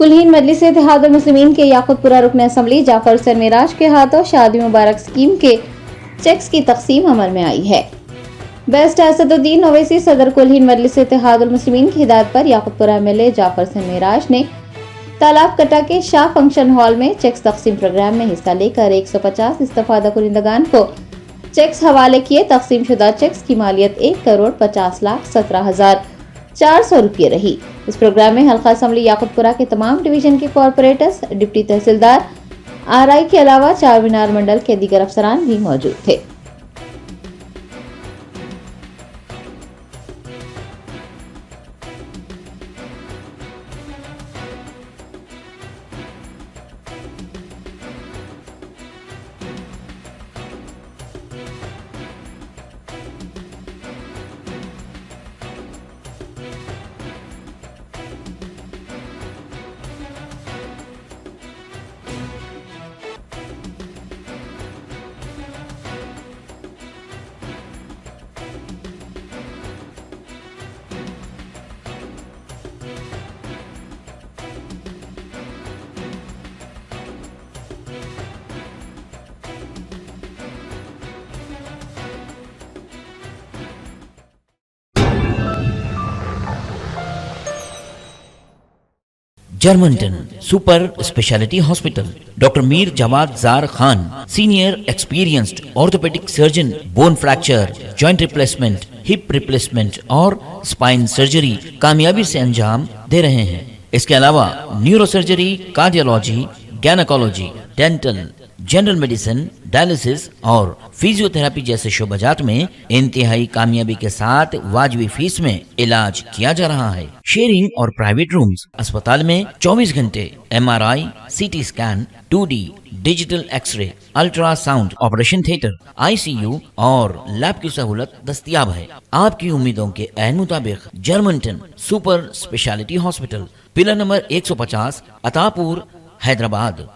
कुलहीन मजलिस इत्तेहादुल मुस्लिमीन के याकुतपुरा रुकन असम्बली जाफर हुसैन मेराज के हाथों शादी मुबारक स्कीम के चेक्स की तकसीम अमल में आई है। बेस्ट असदुद्दीन ओवैसी सदर कुलहीन मजलिस इत्तेहादुल मुस्लिमीन की हिदायत पर याकुतपुरा एमएलए जाफर हुसैन मेराज ने तालाब कटा के शाह फंक्शन हॉल में चेक्स तकसीम प्रोग्राम में हिस्सा लेकर 150 इस्तफादा कुनिंदगान को चेक्स हवाले किए। तकसीम शुदा चेक्स की मालियत 1,50,17,400 रुपये रही। इस प्रोग्राम में हल्का असम्बली याकुतपुरा के तमाम डिवीजन के कॉरपोरेटर्स, डिप्टी तहसीलदार, आरआई के अलावा चार मीनार मंडल के दीगर अफसरान भी मौजूद थे। Germanton super speciality hospital, doctor Mir Jawad Jar Khan, senior experienced orthopaedic surgeon, bone fracture, joint replacement, hip replacement और स्पाइन सर्जरी कामयाबी से अंजाम दे रहे हैं। इसके अलावा neuro surgery, cardiology, gynaecology, dental, general medicine, dialysis और फिजियोथेरेपी जैसे शोबाजात में इंतहाई कामयाबी के साथ वाजिबी फीस में इलाज किया जा रहा है। शेयरिंग और प्राइवेट रूम्स, अस्पताल में 24 घंटे MRI, CT scan, 2D digital x-ray, ultrasound, operation theatre, ICU और लैब की सहूलत दस्तयाब है। आपकी उम्मीदों के ऐन मुताबिक Germanton super speciality hospital, pillar number 150, Attapur, Hyderabad.